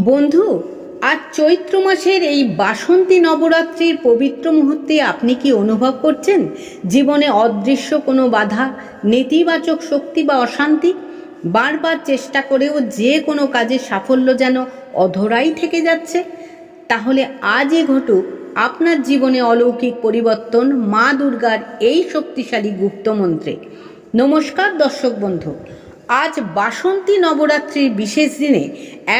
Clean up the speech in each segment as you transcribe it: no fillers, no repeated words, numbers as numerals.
বন্ধু, আজ চৈত্র মাসের এই বাসন্তী নবরাত্রির পবিত্র মুহূর্তে আপনি কি অনুভব করছেন জীবনে অদৃশ্য কোনো বাধা, নেতিবাচক শক্তি বা অশান্তি? বারবার চেষ্টা করেও যে কোনো কাজে সাফল্য যেন অধরাই থেকে যাচ্ছে। তাহলে আজই ঘটুক আপনার জীবনে অলৌকিক পরিবর্তন মা দুর্গার এই শক্তিশালী গুপ্তমন্ত্রে। নমস্কার দর্শক বন্ধু, আজ বাসন্তী নবরাত্রির বিশেষ দিনে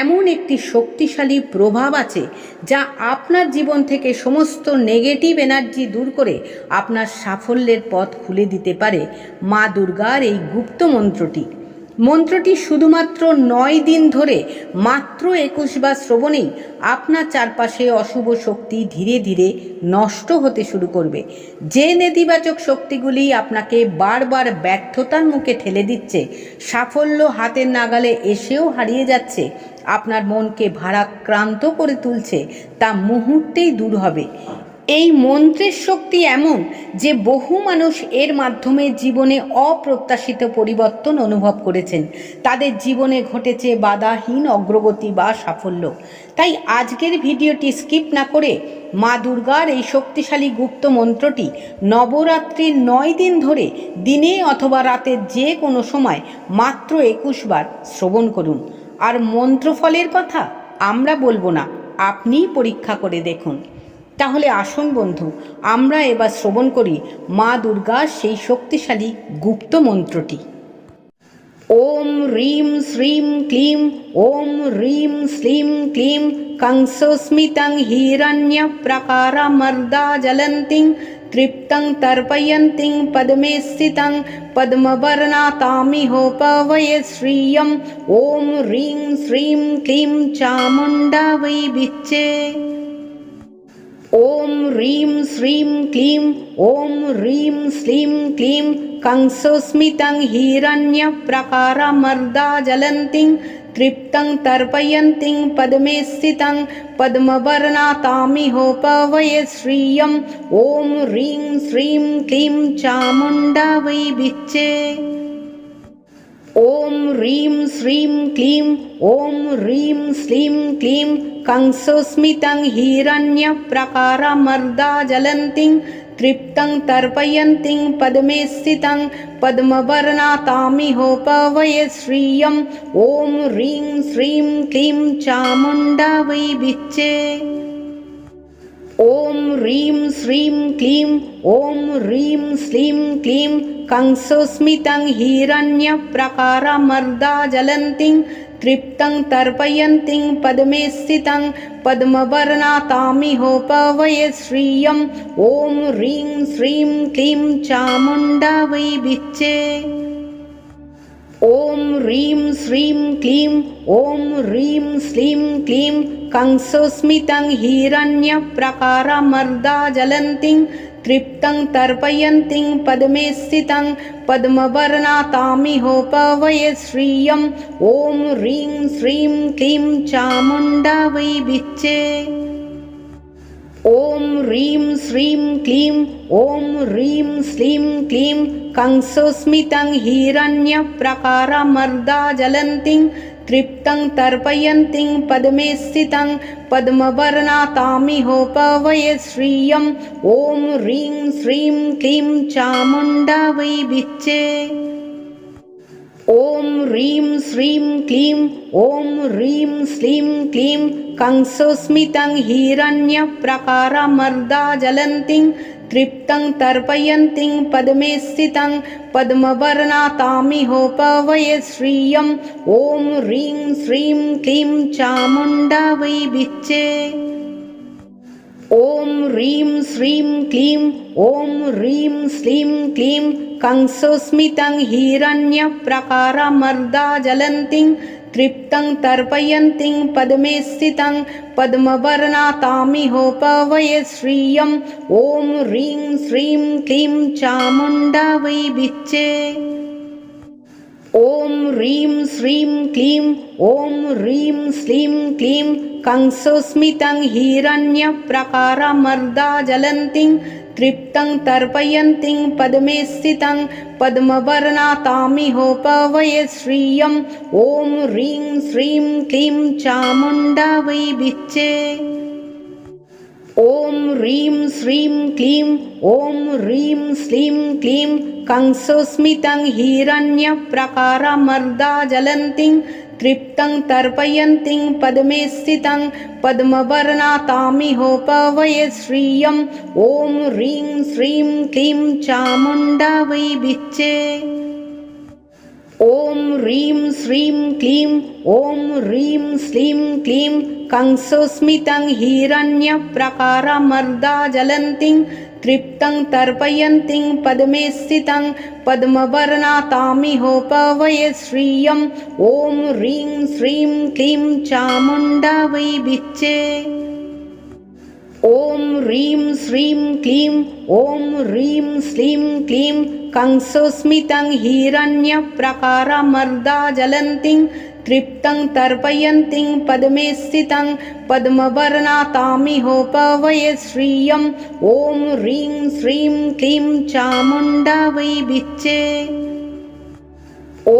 এমন একটি শক্তিশালী প্রভাব আছে যা আপনার জীবন থেকে সমস্ত নেগেটিভ এনার্জি দূর করে আপনার সাফল্যের পথ খুলে দিতে পারে মা দুর্গার এই গুপ্ত মন্ত্রটি শুধুমাত্র 9 দিন ধরে মাত্র 21 বার শ্রবণেই আপনার চারপাশে অশুভ শক্তি ধীরে ধীরে নষ্ট হতে শুরু করবে। যে নেতিবাচক শক্তিগুলি আপনাকে বারবার ব্যর্থতার মুখে ঠেলে দিচ্ছে, সাফল্য হাতের নাগালে এসেও হারিয়ে যাচ্ছে, আপনার মনকে ভারাক্রান্ত করে তুলছে, তা মুহূর্তেই দূর হবে। এই মন্ত্রের শক্তি এমন যে বহু মানুষ এর মাধ্যমে জীবনে অপ্রত্যাশিত পরিবর্তন অনুভব করেছেন। তাদের জীবনে ঘটেছে বাধাহীন অগ্রগতি বা সাফল্য। তাই আজকের ভিডিওটি স্কিপ না করে মা দুর্গার এই শক্তিশালী গুপ্ত মন্ত্রটি নবরাত্রির 9 দিন ধরে দিনে অথবা রাতের যে কোনো সময় মাত্র 21 বার শ্রবণ করুন। আর মন্ত্রফলের কথা আমরা বলবো না, আপনিই পরীক্ষা করে দেখুন। তাহলে আসুন বন্ধু, আমরা এবার শ্রবণ করি মা দুর্গার সেই শক্তিশালী গুপ্ত মন্ত্রটি। ওম হ্রিং শ্রীং ক্লিং ওম হ্রিং শ্রীং ক্লিং कंसोस्मितं हिरण्यप्रकारमर्दा ज्वलन्तीं तृप्तं तर्पयन्तीं पद्मे स्थितं पद्मवर्णातामिहोपवये श्रियं ॐ ह्रीं श्रीं क्लीं चामुण्डा वै विच्चे। ॐ ह्रीं श्रीं क्लीं ॐ ह्रीं श्रीं क्लीं कंसोस्मितं हिरण्यप्रकारमर्दा ज्वलन्तीं तृप्तं तर्पयन्तीं पद्मे स्थितं पद्मवर्णातामिहोपवये श्रियं ॐ ह्रीं श्रीं क्लीं चामुण्डा वै विच्चे। ॐ ह्रीं श्रीं क्लीं ॐ ह्रीं श्रीं क्लीं कंसोस्मितं हिरण्यप्रकारमर्दा ज्वलन्तीं तृप्तं तर्पयन्तीं पद्मे स्थितं पद्मवर्णातामिहोपवये श्रियं ॐ ह्रीं श्रीं क्लीं चामुण्डा वै विच्चे। ॐ ह्रीं श्रीं क्लीं ॐ ह्रीं श्रीं क्लीं कंसोस्मितं हिरण्यप्रकारमर्दा ज्वलन्तीं तृप्तं तर्पयन्तीं पद्मे स्थितं पद्मवर्णातामिहोपवये श्रियं ॐ ह्रीं श्रीं क्लीं चामुण्डा वै विच्चे। ॐ ह्रीं श्रीं क्लीं ॐ ह्रीं श्रीं क्लीं कंसोस्मितं हिरण्यप्रकारमर्दा ज्वलन्तीं तृप्तं तर्पयन्तीं पद्मे स्थितं पद्मवर्णातामिहोपवये श्रियं ॐ ह्रीं श्रीं क्लीं चामुण्डा वै विच्चे। ॐ ह्रीं श्रीं क्लीं ॐ ह्रीं श्रीं क्लीं कंसोस्मितं हिरण्यप्रकारमर्दा ज्वलन्तीं तृप्तं तर्पयन्तीं पद्मे स्थितं पद्मवर्णातामिहोपवये श्रियं ॐ ह्रीं श्रीं क्लीं चामुण्डा वै विच्चे। ॐ ह्रीं श्रीं क्लीं ॐ ह्रीं श्रीं क्लीं कंसोस्मितं हिरण्यप्रकारमर्दा ज्वलन्तीं तृप्तं तर्पयन्तीं पद्मे स्थितं पद्मवर्णातामिहोपवये श्रियं ॐ ह्रीं श्रीं क्लीं चामुण्डा वै विच्चे। ॐ ह्रीं श्रीं क्लीं ॐ ह्रीं श्रीं क्लीं कंसोस्मितं हिरण्यप्रकारमर्दा ज्वलन्तीं तृप्तं तर्पयन्तीं पद्मे स्थितं पद्मवर्णातामिहोपवये श्रियं ॐ ह्रीं श्रीं क्लीं चामुण्डा वै विच्चे। ॐ ह्रीं श्रीं क्लीं ॐ ह्रीं श्रीं क्लीं कंसोऽस्मितं हिरण्यप्रकारमर्दा ज्वलन्तीं तृप्तं तर्पयन्तीं पद्मे स्थितं पद्मवर्णातामिहोपवये श्रियं ॐ ह्रीं श्रीं क्लीं चामुण्डा वै विच्चे। ॐ ह्रीं श्रीं क्लीं ॐ ह्रीं श्रीं क्लीं कंसोऽस्मितं हिरण्यप्रकारमर्दा ज्वलन्तीं तृप्तं तर्पयन्तीं पद्मे स्थितं पद्मवर्णातामिहोपवये श्रियं ॐ ह्रीं श्रीं क्लीं चामुण्डा वै विच्चे। ॐ ह्रीं श्रीं क्लीं ॐ ह्रीं श्रीं क्लीं कंसोऽस्मितं हिरण्यप्रकारमर्दा ज्वलन्तीं तृप्तं तर्पयन्तीं पद्मे स्थितं पद्मवर्णातामिहोपवये श्रियं ॐ ह्रीं श्रीं क्लीं चामुण्डा वै विच्चे। ॐ ह्रीं श्रीं क्लीं ॐ ह्रीं श्रीं क्लीं कंसोऽस्मितं हिरण्यप्रकारमर्दा ज्वलन्तीं तृप्तं तर्पयन्तीं पद्मे स्थितं पद्मवर्णातामिहोपवये श्रियं ॐ ह्रीं श्रीं क्लीं चामुण्डा वै विच्चे। ॐ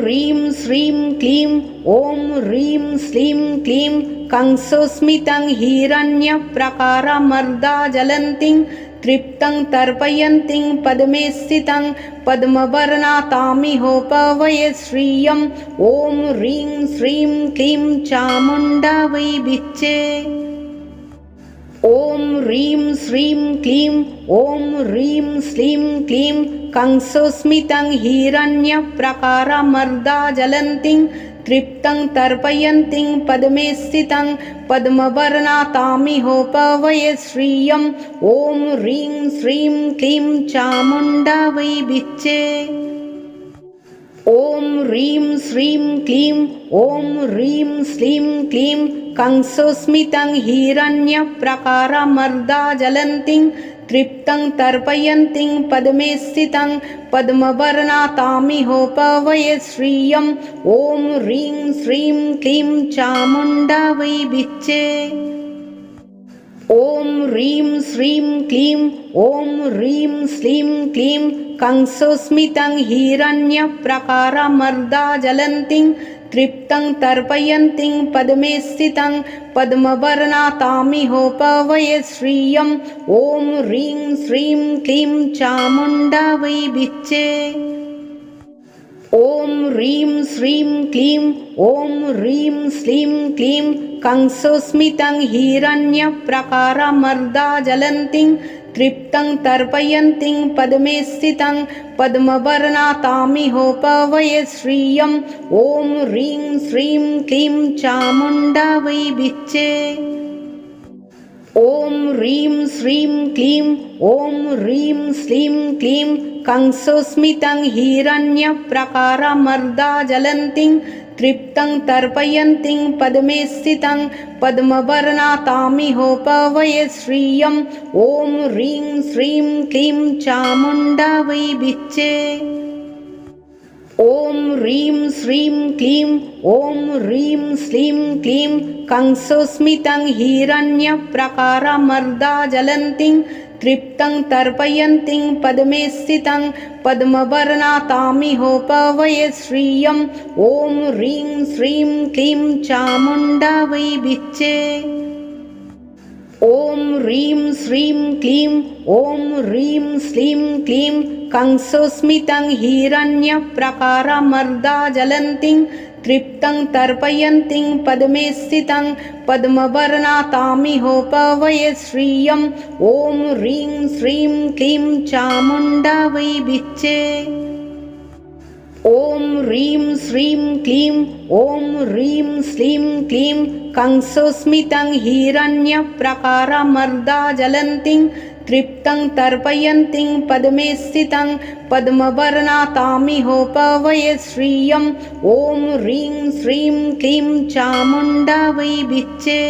ह्रीं श्रीं क्लीं ॐ ह्रीं श्रीं क्लीं कंसोऽस्मितं हिरण्यप्रकारमर्दा ज्वलन्तीं तृप्तं तर्पयन्तीं पद्मे स्थितं पद्मवर्णातामिहोपवये श्रियं ॐ ह्रीं श्रीं क्लीं चामुण्डा वै विच्चे। ॐ ह्रीं श्रीं क्लीं ॐ ह्रीं श्रीं क्लीं कंसोऽस्मितं हिरण्यप्रकारमर्दा ज्वलन्तीं तृप्तं तर्पयन्तीं पद्मे स्थितं पद्मवर्णातामिहोपवये श्रियं ॐ ह्रीं श्रीं क्लीं चामुण्डा वै विच्चे। ॐ ह्रीं श्रीं क्लीं ॐ ह्रीं श्रीं क्लीं कंसोऽस्मितं हिरण्यप्रकारमर्दा ज्वलन्तीं तृप्तं तर्पयन्तीं पद्मे स्थितं पद्मवर्णातामिहोपवये श्रियं ॐ ह्रीं श्रीं क्लीं चामुण्डा वै विच्चे। ॐ ह्रीं श्रीं क्लीं ॐ ह्रीं श्रीं क्लीं कंसोऽस्मितं हिरण्यप्रकारमर्दा ज्वलन्तीं तृप्तं तर्पयन्तीं पद्मे स्थितं पद्मवर्णातामिहोपवये श्रियं ॐ ह्रीं श्रीं क्लीं चामुण्डा वै विच्चे। ॐ ह्रीं श्रीं क्लीं ॐ ह्रीं श्रीं क्लीं कंसोऽस्मितं हिरण्यप्रकारमर्दा ज्वलन्तीं तृप्तं तर्पयन्तीं पद्मे स्थितं पद्मवर्णातामिहोपवये श्रियं ॐ ह्रीं श्रीं क्लीं चामुण्डा वै विच्चे। ॐ ह्रीं श्रीं क्लीं ॐ ह्रीं श्रीं क्लीं कंसोऽस्मितं हिरण्यप्रकारमर्दा ज्वलन्तीं तृप्तं तर्पयन्तीं पद्मे स्थितं पद्मवर्णातामिहोपवये श्रियं ॐ ह्रीं श्रीं क्लीं चामुण्डा वै विच्चे। ॐ ह्रीं श्रीं क्लीं ॐ ह्रीं श्रीं क्लीं कंसोऽस्मितं हिरण्यप्रकारमर्दा ज्वलन्तीं तृप्तं तर्पयन्तीं पद्मे स्थितं पद्मवर्णातामिहोपवये श्रियं ॐ ह्रीं श्रीं क्लीं चामुण्डा वै विच्चे। ॐ ह्रीं श्रीं क्लीं ॐ ह्रीं श्रीं क्लीं कंसोऽस्मितं हिरण्यप्रकारमर्दा ज्वलन्तीं तृप्तं तर्पयन्तीं पद्मे स्थितं पद्मवर्णातामिहोपवये श्रियं ॐ ह्रीं श्रीं क्लीं चामुण्डा वै विच्चे। ॐ ह्रीं श्रीं क्लीं ॐ ह्रीं श्रीं क्लीं कंसोऽस्मितं हिरण्यप्रकारमर्दा ज्वलन्तीं तृप्तं तर्पयन्तीं पद्मे स्थितं पद्मवर्णातामिहोपवये श्रियं ॐ ह्रीं श्रीं क्लीं चामुण्डा वै विच्चे।